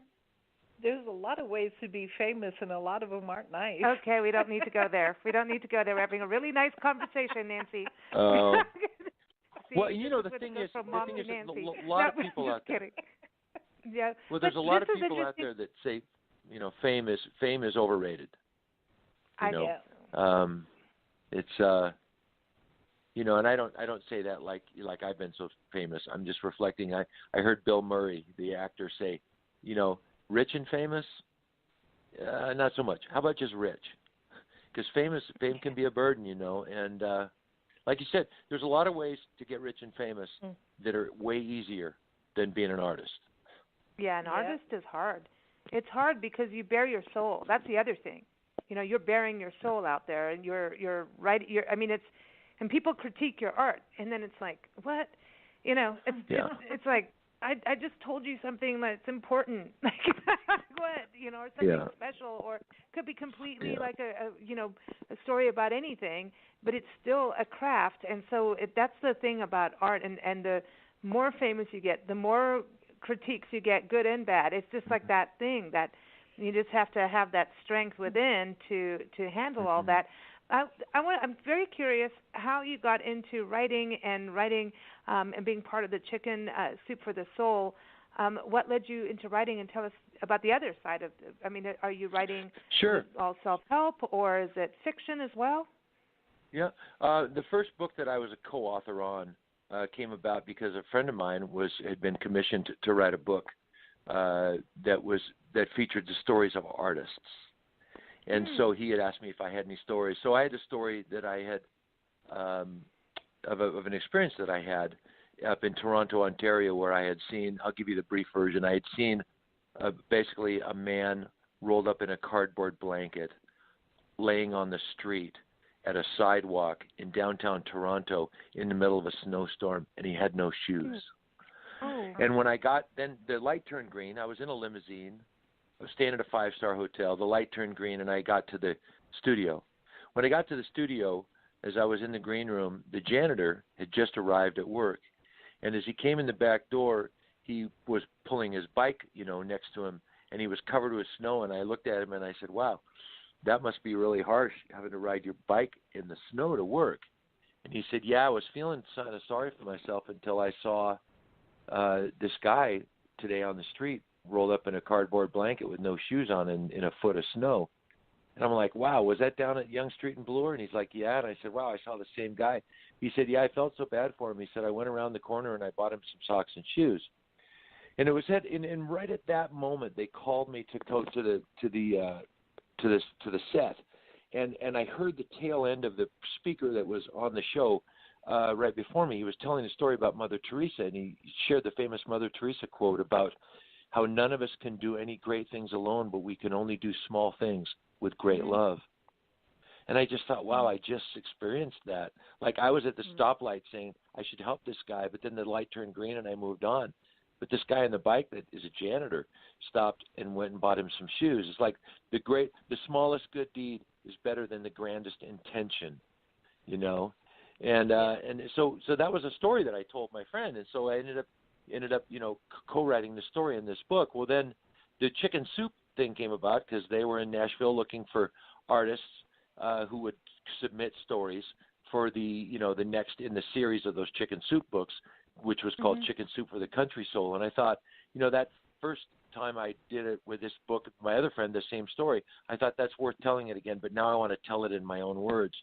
There's a lot of ways to be famous, and a lot of them aren't nice. Okay, we don't need to go there. We're having a really nice conversation, Nancy. Well, the thing is, a lot of people out there. Well, there's a lot of people out there that say, fame is overrated. I know. It's and I don't say that like I've been so famous. I'm just reflecting. I heard Bill Murray, the actor, say, rich and famous, not so much. How about just rich? Because fame can be a burden, and like you said, there's a lot of ways to get rich and famous that are way easier than being an artist. Yeah, an artist is hard. It's hard because you bare your soul. That's the other thing. You know, you're bearing your soul out there, and you're right. I mean, and people critique your art, and then it's like, what? You know, it's like I just told you something that's important, like what, you know, or something special, or could be completely like a story about anything, but it's still a craft, and so that's the thing about art, and the more famous you get, the more critiques you get, good and bad. It's just like that thing that you just have to have that strength within to handle all that. I'm very curious how you got into writing and being part of the Chicken Soup for the Soul. What led you into writing, and tell us about the other side of it. I mean, are you writing all self-help, or is it fiction as well? Yeah. The first book that I was a co-author on came about because a friend of mine had been commissioned to write a book that featured the stories of artists. And so he had asked me if I had any stories. So I had a story that I had of an experience that I had up in Toronto, Ontario, where I had seen, I'll give you the brief version, I had seen basically a man rolled up in a cardboard blanket laying on the street at a sidewalk in downtown Toronto in the middle of a snowstorm, and he had no shoes. And when then the light turned green. I was in a limousine. I was staying at a 5-star hotel. The light turned green, and I got to the studio. When I got to the studio, as I was in the green room, the janitor had just arrived at work. And as he came in the back door, he was pulling his bike, next to him, and he was covered with snow. And I looked at him, and I said, wow, that must be really harsh, having to ride your bike in the snow to work. And he said, yeah, I was feeling kind of sorry for myself until I saw this guy today on the street rolled up in a cardboard blanket with no shoes on in a foot of snow. And I'm like, wow, was that down at Yonge Street in Bloor? And he's like, yeah. And I said, wow, I saw the same guy. He said, yeah, I felt so bad for him. He said, I went around the corner and I bought him some socks and shoes. And it was and right at that moment they called me to go to the set, and I heard the tail end of the speaker that was on the show right before me. He was telling a story about Mother Teresa, and he shared the famous Mother Teresa quote about how none of us can do any great things alone, but we can only do small things with great love. And I just thought, wow, I just experienced that. Like I was at the stoplight saying I should help this guy, but then the light turned green and I moved on. But this guy on the bike that is a janitor stopped and went and bought him some shoes. It's like the smallest good deed is better than the grandest intention, And so that was a story that I told my friend, and so I ended up co-writing the story in this book. Well, then the Chicken Soup thing came about because they were in Nashville looking for artists who would submit stories for the next in the series of those Chicken Soup books, which was called Chicken Soup for the Country Soul. And I thought, that first time I did it with this book, my other friend, the same story, I thought that's worth telling it again, but now I want to tell it in my own words.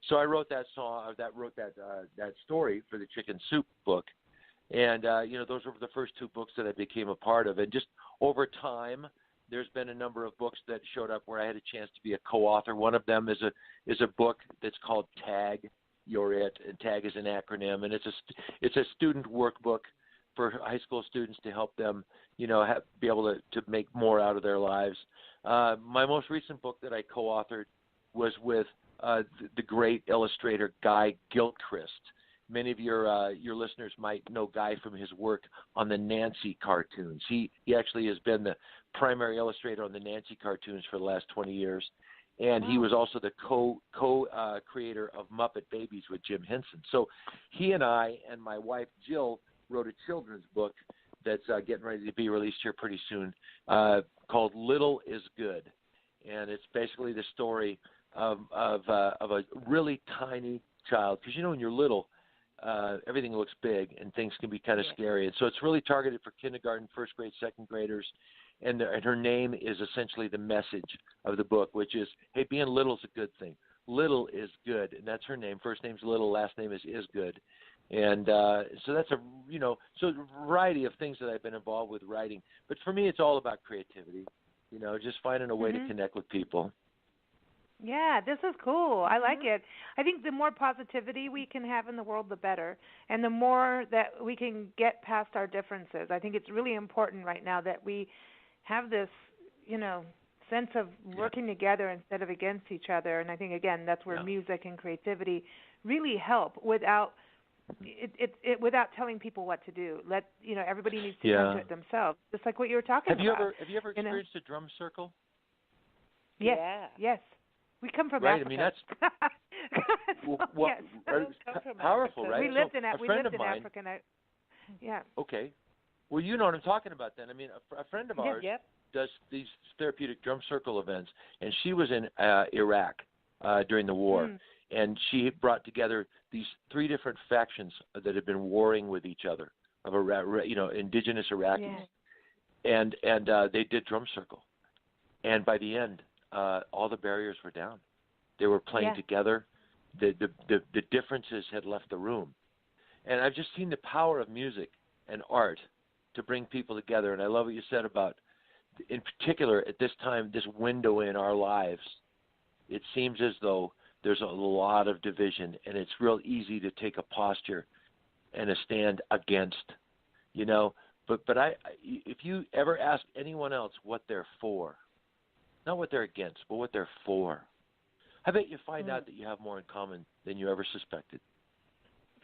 So I wrote that story for the Chicken Soup book. And, those were the first two books that I became a part of. And just over time, there's been a number of books that showed up where I had a chance to be a co-author. One of them is a book that's called Tag, You're It, and Tag is an acronym. And it's a student workbook for high school students to help them, be able to make more out of their lives. My most recent book that I co-authored was with the great illustrator Guy Gilchrist. Many of your listeners might know Guy from his work on the Nancy cartoons. He actually has been the primary illustrator on the Nancy cartoons for the last 20 years, and he was also the co-creator of Muppet Babies with Jim Henson. So he and I and my wife Jill wrote a children's book that's getting ready to be released here pretty soon called Little is Good, and it's basically the story of a really tiny child, because when you're little, everything looks big and things can be kind of scary. And so it's really targeted for kindergarten, first grade, second graders. And her name is essentially the message of the book, which is, hey, being little is a good thing. Little is good. And that's her name. First name's Little, last name is good. And so that's a variety of things that I've been involved with writing. But for me, it's all about creativity, just finding a way to connect with people. Yeah, this is cool. I like it. I think the more positivity we can have in the world, the better. And the more that we can get past our differences. I think it's really important right now that we have this, sense of working together instead of against each other. And I think, again, that's where music and creativity really help without without telling people what to do. Everybody needs to come to it themselves, just like what you were talking about. Have you ever experienced a drum circle? Yes. Yeah. Yes. We come from Africa. I mean, that's powerful, right? We lived in mine, Africa. Yeah. Okay. Well, you know what I'm talking about then. I mean, a friend of ours does these therapeutic drum circle events, and she was in Iraq during the war, and she brought together these 3 different factions that had been warring with each other of indigenous Iraqis, and they did drum circle, and by the end, all the barriers were down. They were playing together. The differences had left the room. And I've just seen the power of music and art to bring people together. And I love what you said about, in particular, at this time, this window in our lives, it seems as though there's a lot of division, and it's real easy to take a posture and a stand against, But if you ever ask anyone else what they're for, not what they're against, but what they're for, I bet you find out that you have more in common than you ever suspected.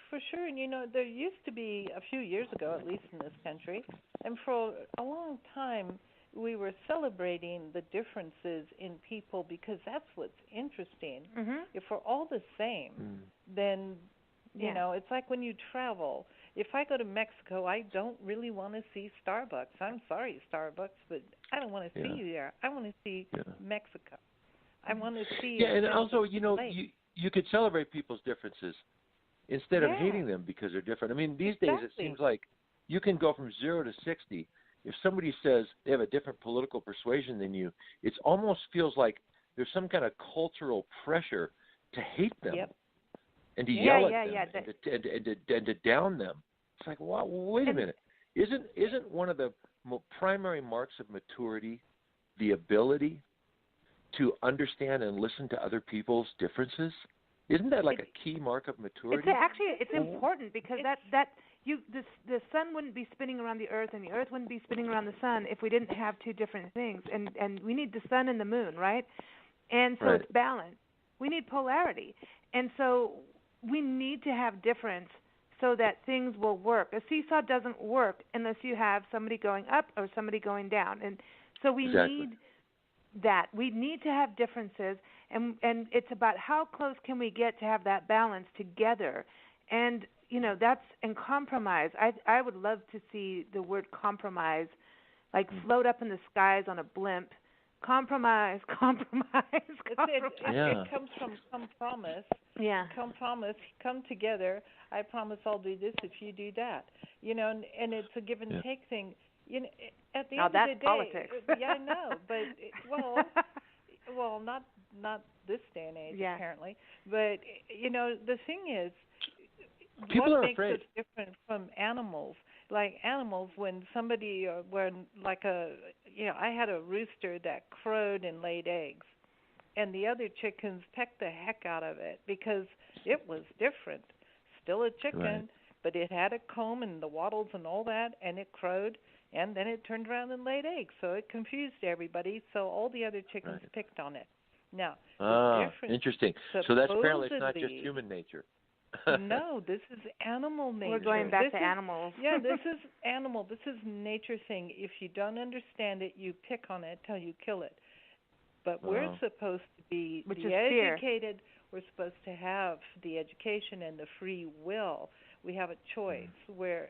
For sure. And, there used to be, a few years ago, at least in this country, and for a long time, we were celebrating the differences in people because that's what's interesting. If we're all the same, then, it's like when you travel. If I go to Mexico, I don't really want to see Starbucks. I'm sorry, Starbucks, but I don't want to see you there. I want to see Mexico. I want to see. Yeah, and also, you could celebrate people's differences instead of hating them because they're different. I mean, these days it seems like you can go from 0 to 60. If somebody says they have a different political persuasion than you, it almost feels like there's some kind of cultural pressure to hate them and to yell at them and to down them. It's like, wow, wait a minute. Isn't one of the primary marks of maturity the ability to understand and listen to other people's differences? Isn't that like a key mark of maturity? It's important because the sun wouldn't be spinning around the earth and the earth wouldn't be spinning around the sun if we didn't have 2 different things. And we need the sun and the moon, right? And so it's balance. We need polarity. And so we need to have difference so that things will work. A seesaw doesn't work unless you have somebody going up or somebody going down. And so we need that. We need to have differences, and it's about how close can we get to have that balance together. And, that's in compromise. I would love to see the word compromise, like float up in the skies on a blimp. Compromise. It comes from compromise. Yeah. Come together. I promise I'll do this if you do that. And it's a give and take thing. At the end of the day, politics. Yeah, I know, but well, not this day and age apparently. But the thing is, people what are makes afraid. us different from animals? Like animals, when somebody, I had a rooster that crowed and laid eggs, and the other chickens pecked the heck out of it because it was different. Still a chicken, but it had a comb and the wattles and all that, and it crowed, and then it turned around and laid eggs. So it confused everybody, so all the other chickens picked on it. Now, interesting. So that's apparently it's not just human nature. No, this is animal nature. We're going back to animals. Yeah, this is animal. This is nature thing. If you don't understand it, you pick on it till you kill it. But we're supposed to be educated. We're supposed to have the education and the free will. We have a choice where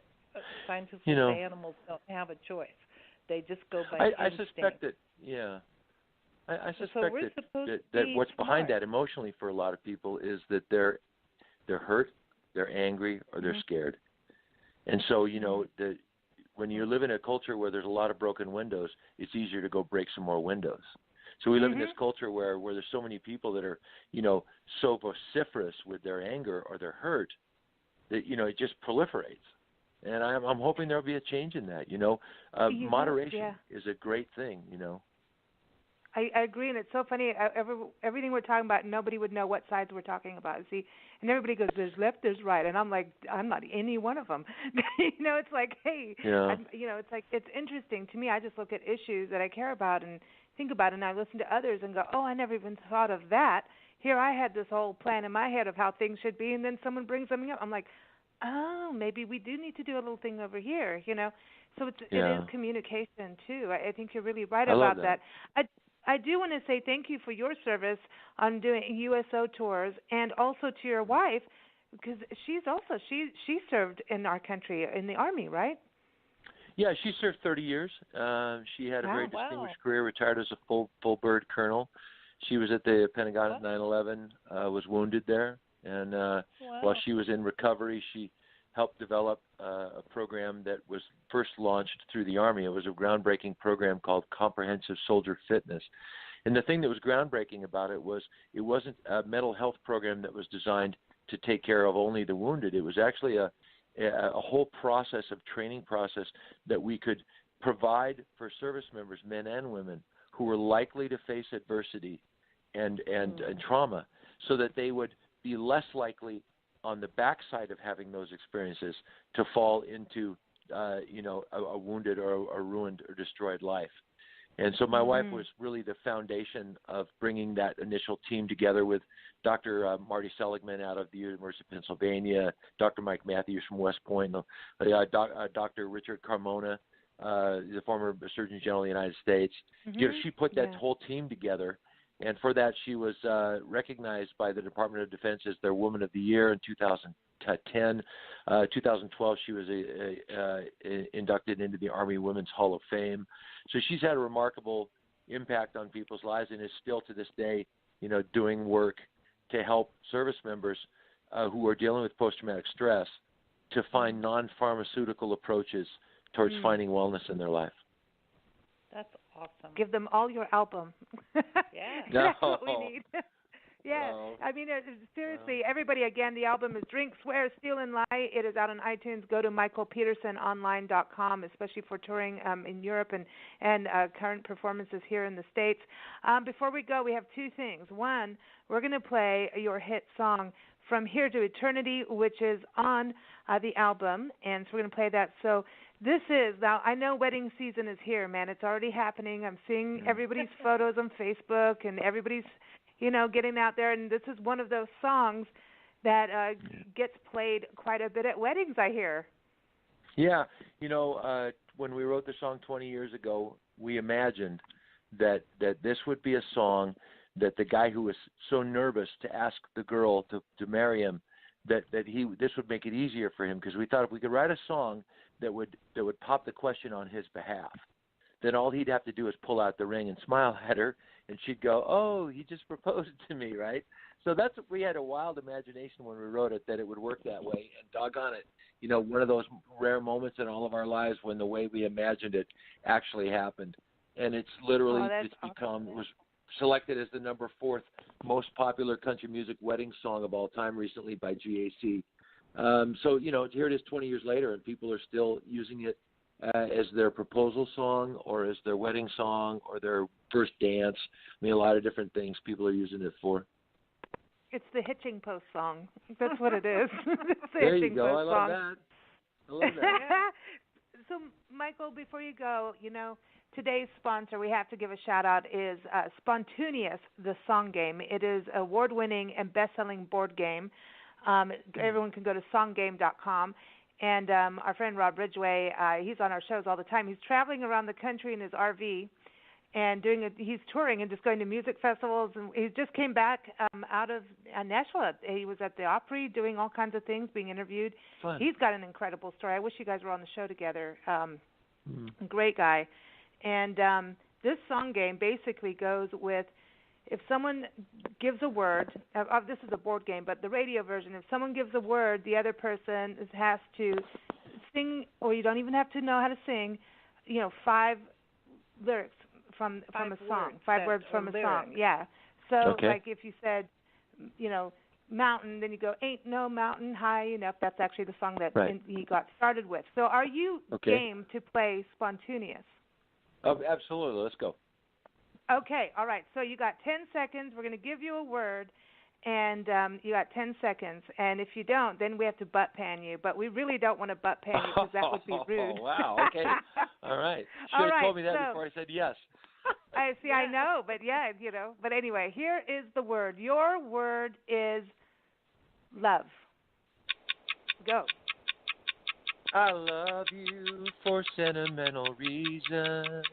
scientists say animals don't have a choice. They just go by instinct. I suspect that, I suspect that what's behind that emotionally for a lot of people is that they're hurt, they're angry, or they're scared. And so, when you live in a culture where there's a lot of broken windows, it's easier to go break some more windows. So we live in this culture where there's so many people that are, so vociferous with their anger or their hurt that, it just proliferates. And I'm hoping there'll be a change in that, Moderation is a great thing, I agree, and it's so funny. Everything we're talking about, nobody would know what sides we're talking about. See, and everybody goes, "There's left, there's right," and I'm like, I'm not any one of them. It's like, hey, it's like it's interesting to me. I just look at issues that I care about and think about, and I listen to others and go, "Oh, I never even thought of that." Here, I had this whole plan in my head of how things should be, and then someone brings something up. I'm like, oh, maybe we do need to do a little thing over here. So it is communication too. I think you're really right about that. I do want to say thank you for your service on doing USO tours, and also to your wife, because she served in our country in the Army, right? Yeah, she served 30 years. She had a very distinguished career. Retired as a full bird colonel. She was at the Pentagon at 9/11. Was wounded there, and while she was in recovery, she helped develop a program that was first launched through the Army. It was a groundbreaking program called Comprehensive Soldier Fitness. And the thing that was groundbreaking about it was it wasn't a mental health program that was designed to take care of only the wounded. It was actually a whole process of training process that we could provide for service members, men and women, who were likely to face adversity and trauma, so that they would be less likely on the backside of having those experiences to fall into, a wounded or a ruined or destroyed life. And so my wife was really the foundation of bringing that initial team together with Dr. Marty Seligman out of the University of Pennsylvania, Dr. Mike Matthews from West Point, Dr. Richard Carmona, the former Surgeon General of the United States. She put that whole team together. And for that, she was recognized by the Department of Defense as their Woman of the Year in 2010. 2012, she was inducted into the Army Women's Hall of Fame. So she's had a remarkable impact on people's lives, and is still to this day, doing work to help service members who are dealing with post-traumatic stress to find non-pharmaceutical approaches towards finding wellness in their life. That's awesome. Give them all your album. That's what we need. No. I mean, seriously, everybody, again, the album is Drink, Swear, Steal, and Lie. It is out on iTunes. Go to michael-peterson-online.com, especially for touring in Europe and current performances here in the States. Before we go, we have two things. One, we're going to play your hit song, From Here to Eternity, which is on the album, and so we're going to play that. So this is, now I know wedding season is here, man. It's already happening. I'm seeing everybody's photos on Facebook, and everybody's, getting out there, and this is one of those songs that gets played quite a bit at weddings, I hear. Yeah, when we wrote the song 20 years ago, we imagined that this would be a song that the guy who was so nervous to ask the girl to marry him, this would make it easier for him, because we thought if we could write a song that would pop the question on his behalf, then all he'd have to do is pull out the ring and smile at her, and she'd go, "Oh, he just proposed to me," right? So we had a wild imagination when we wrote it that it would work that way, and doggone it, one of those rare moments in all of our lives when the way we imagined it actually happened. And it's literally was selected as the number 4th most popular country music wedding song of all time recently by GAC. So here it is 20 years later, and people are still using it as their proposal song, or as their wedding song, or their first dance. I mean, a lot of different things people are using it for. It's the hitching post song. That's what it is. It's the there hitching you go. post I love song. that. I love that. So, Michael, before you go, today's sponsor, we have to give a shout-out, is Spontaneous, the song game. It is an award-winning and best-selling board game. Everyone can go to songgame.com. And our friend Rob Ridgway, he's on our shows all the time. He's traveling around the country in his RV and he's touring and just going to music festivals. And he just came back out of Nashville. He was at the Opry doing all kinds of things, being interviewed. Fun. He's got an incredible story. I wish you guys were on the show together. Great guy. And this song game basically goes with, if someone gives a word, this is a board game, but the radio version, if someone gives a word, the other person has to sing, or you don't even have to know how to sing, 5 lyrics from a song, 5 words from a song. Yeah. So, like if you said, mountain, then you go, ain't no mountain high enough. That's actually the song that he got started with. So are you game to play Spontaneous? Oh, absolutely. Let's go. Okay, all right. So you got 10 seconds. We're going to give you a word, and you got 10 seconds. And if you don't, then we have to butt pan you. But we really don't want to butt pan you because that would be rude. Oh, wow. Okay. All right. Should have told me that before I said yes. I see. I know, but yeah, But anyway, here is the word. Your word is love. Go. I love you for sentimental reasons.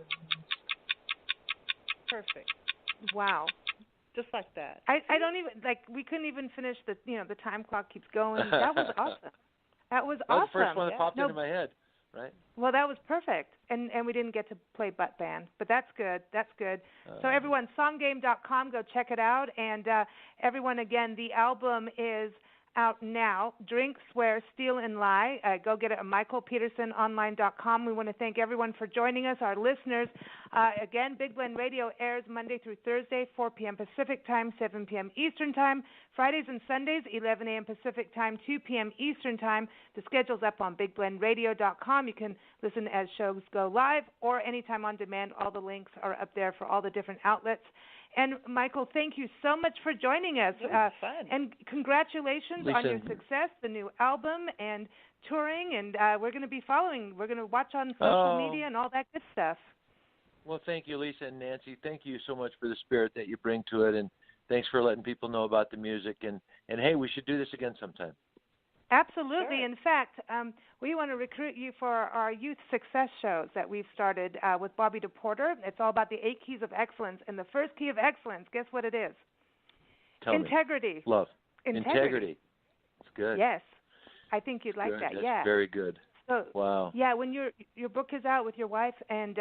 Perfect. Wow. Just like that. I don't even we couldn't even finish the the time clock keeps going. That was awesome. That was awesome. That was the first one that popped into my head, right? Well, that was perfect. And we didn't get to play butt band, but that's good. That's good. So everyone, songgame.com, go check it out. And everyone, again, the album is out now. Drink, Swear, Steal, and Lie. Go get it at michael-peterson-online.com. We want to thank everyone for joining us, our listeners. Again, Big Blend Radio airs Monday through Thursday, 4 p.m. Pacific Time, 7 p.m. Eastern Time. Fridays and Sundays, 11 a.m. Pacific Time, 2 p.m. Eastern Time. The schedule's up on bigblendradio.com. You can listen as shows go live or anytime on demand. All the links are up there for all the different outlets. And, Michael, thank you so much for joining us. It was fun. And congratulations Lisa, on your success, the new album, and touring. And we're going to be following. We're going to watch on social media and all that good stuff. Well, thank you, Lisa and Nancy. Thank you so much for the spirit that you bring to it. And thanks for letting people know about the music. And hey, we should do this again sometime. Absolutely. Sure. In fact, we want to recruit you for our youth success shows that we've started with Bobby DePorter. It's all about the 8 keys of excellence. And the first key of excellence, guess what it is? Tell Integrity. Me. Love. Integrity. It's good. Yes. I think you'd like that. That's very good. So, wow. Yeah, when your book is out with your wife, and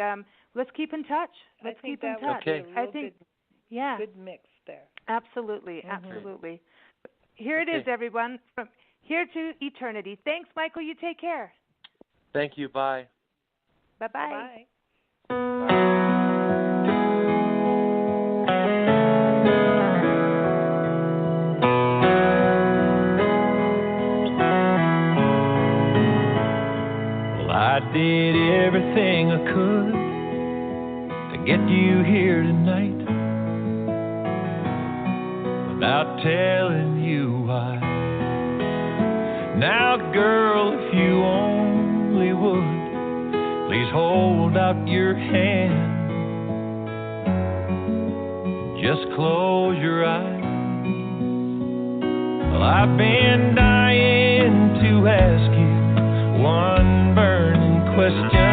let's keep in touch. Let's keep in touch. Okay. I think, good mix there. Absolutely, absolutely. Here it is, everyone. From here to eternity. Thanks, Michael. You take care. Thank you. Bye. Bye-bye. Bye. I did everything I could to get you here tonight, without telling you why. Now, girl, if you only would, please hold out your hand. Just close your eyes. Well, I've been dying to ask you one burning question.